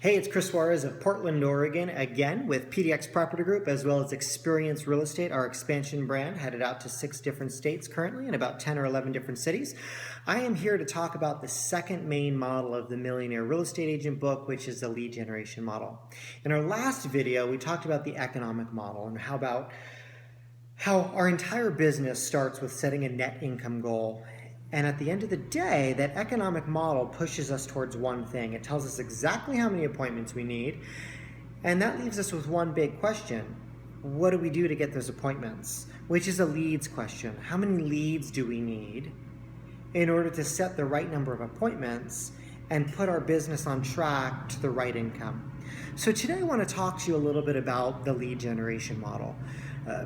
Hey, it's Chris Suarez of Portland, Oregon, again with PDX Property Group, as well as Experience Real Estate, our expansion brand, headed out to 6 different states currently in about 10 or 11 different cities. I am here to talk about the second main model of the Millionaire Real Estate Agent book, which is the lead generation model. In our last video, we talked about the economic model and how our entire business starts with setting a net income goal. And at the end of the day, that economic model pushes us towards one thing. It tells us exactly how many appointments we need. And that leaves us with one big question. What do we do to get those appointments? Which is a leads question. How many leads do we need in order to set the right number of appointments and put our business on track to the right income? So today I want to talk to you a little bit about the lead generation model.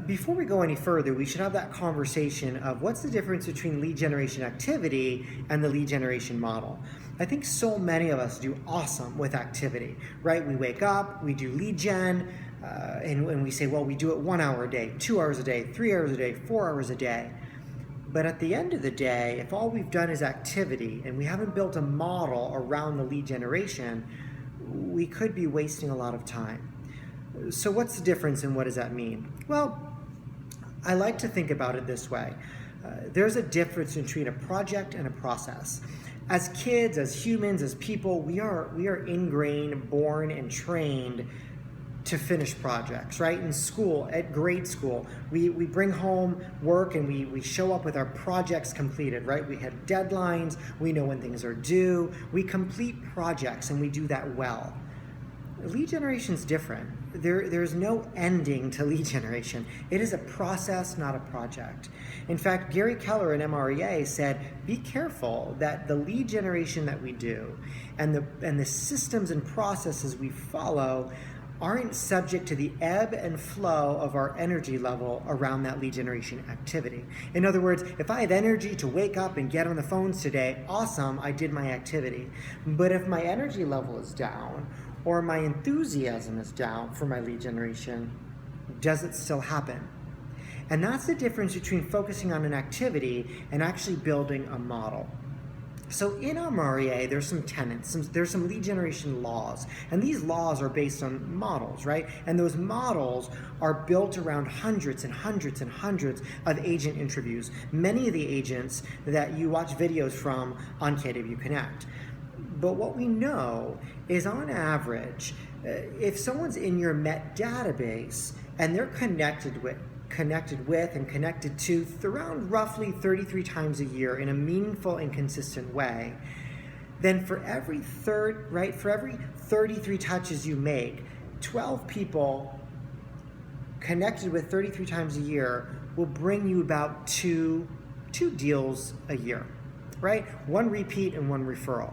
Before we go any further, we should have that conversation of what's the difference between lead generation activity and the lead generation model. I think so many of us do awesome with activity, right? We wake up, we do lead gen, and we say, well, we do it 1 hour a day, 2 hours a day, 3 hours a day, 4 hours a day. But at the end of the day, if all we've done is activity and we haven't built a model around the lead generation, we could be wasting a lot of time. So what's the difference and what does that mean? Well, I like to think about it this way. There's a difference between a project and a process. As kids, as humans, as people, we are ingrained, born, and trained to finish projects, right? In school, at grade school, we bring home work and we show up with our projects completed, right? We have deadlines, we know when things are due, we complete projects and we do that well. Lead generation is different. There's no ending to lead generation. It is a process, not a project. In fact, Gary Keller in MREA said, be careful that the lead generation that we do and the systems and processes we follow aren't subject to the ebb and flow of our energy level around that lead generation activity. In other words, if I have energy to wake up and get on the phones today, awesome, I did my activity. But if my energy level is down, or my enthusiasm is down for my lead generation, does it still happen? And that's the difference between focusing on an activity and actually building a model. So in MREA, there's some tenets, there's some lead generation laws, and these laws are based on models, right? And those models are built around hundreds and hundreds and hundreds of agent interviews, many of the agents that you watch videos from on KW Connect. But what we know is on average, if someone's in your MET database and they're connected with and connected to around roughly 33 times a year in a meaningful and consistent way, then for every 33 touches you make, 12 people connected with 33 times a year will bring you about two deals a year, right? One repeat and one referral.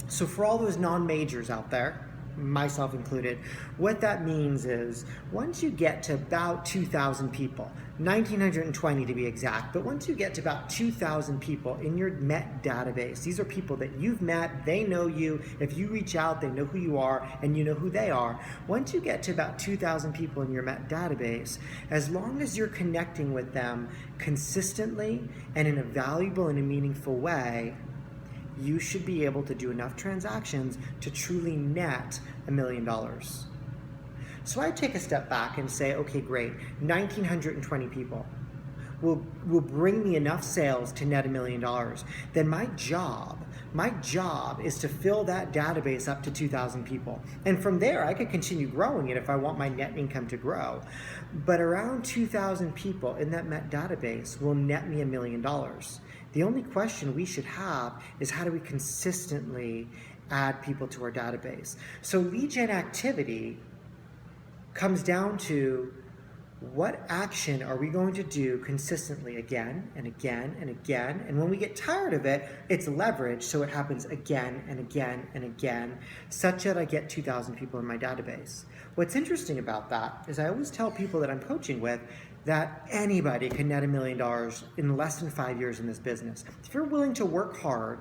So for all those non-majors out there, myself included, what that means is once you get to about 2,000 people, 1,920 to be exact, but once you get to about 2,000 people in your MET database, these are people that you've met, they know you, if you reach out, they know who you are, and you know who they are. Once you get to about 2,000 people in your MET database, as long as you're connecting with them consistently and in a valuable and a meaningful way, you should be able to do enough transactions to truly net $1 million. So I take a step back and say, okay, great, 1,920 people will bring me enough sales to net $1 million. Then my job is to fill that database up to 2,000 people. And from there, I could continue growing it if I want my net income to grow. But around 2,000 people in that MET database will net me $1 million. The only question we should have is how do we consistently add people to our database? So lead gen activity comes down to what action are we going to do consistently again and again and again? And when we get tired of it, it's leverage, so it happens again and again and again, such that I get 2,000 people in my database. What's interesting about that is I always tell people that I'm coaching with that anybody can net $1 million in less than 5 years in this business. If you're willing to work hard,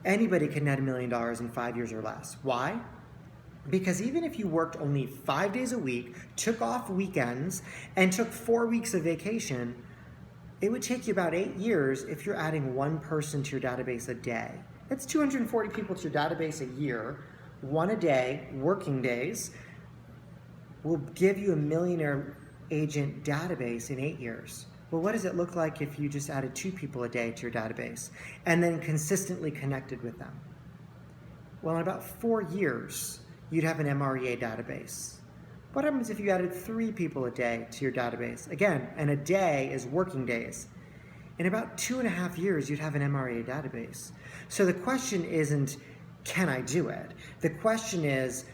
anybody can net $1 million in 5 years or less. Why? Because even if you worked only 5 days a week, took off weekends, and took 4 weeks of vacation, it would take you about 8 years if you're adding one person to your database a day. That's 240 people to your database a year, one a day, working days, will give you a millionaire agent database in 8 years. Well, what does it look like if you just added 2 people a day to your database and then consistently connected with them? Well, in about 4 years, you'd have an MREA database. What happens if you added 3 people a day to your database? Again, and a day is working days. In about 2.5 years, you'd have an MREA database. So the question isn't, can I do it? The question is,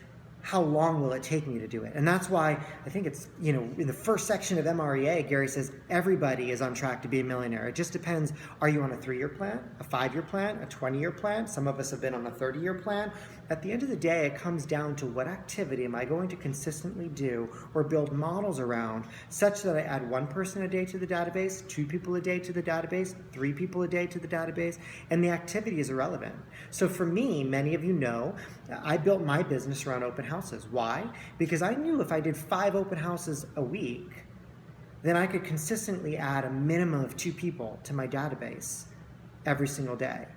how long will it take me to do it? And that's why I think it's, in the first section of MREA, Gary says everybody is on track to be a millionaire. It just depends, are you on a 3-year plan, a 5-year plan, a 20-year plan? Some of us have been on a 30-year plan. At the end of the day, it comes down to what activity am I going to consistently do or build models around such that I add 1 person a day to the database, 2 people a day to the database, 3 people a day to the database, and the activity is irrelevant. So for me, many of you know, I built my business around open houses. Why? Because I knew if I did 5 open houses a week, then I could consistently add a minimum of 2 people to my database every single day.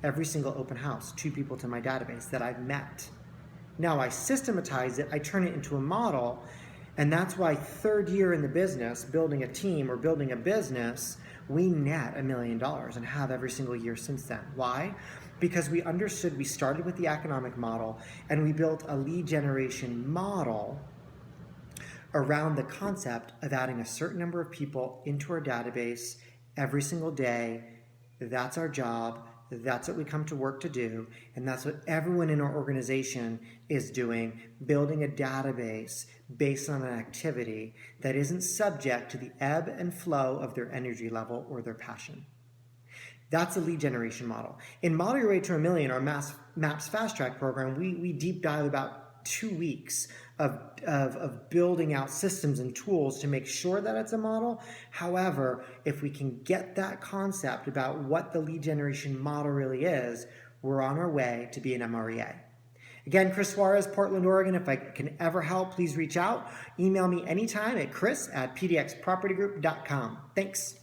Every single open house, 2 people to my database that I've met. Now I systematize it, I turn it into a model, and that's why 3rd year in the business, building a team or building a business, we net $1 million and have every single year since then. Why? Because we understood, we started with the economic model and we built a lead generation model around the concept of adding a certain number of people into our database every single day. That's our job. That's what we come to work to do, and that's what everyone in our organization is doing, building a database based on an activity that isn't subject to the ebb and flow of their energy level or their passion. That's a lead generation model. In Model Your Way to $1 Million, our MAPS Fast Track program, we deep dive about 2 weeks of building out systems and tools to make sure that it's a model. However, if we can get that concept about what the lead generation model really is, we're on our way to be an MREA. Again, Chris Suarez, Portland, Oregon. If I can ever help, please reach out. Email me anytime at chris@pdxpropertygroup.com. Thanks.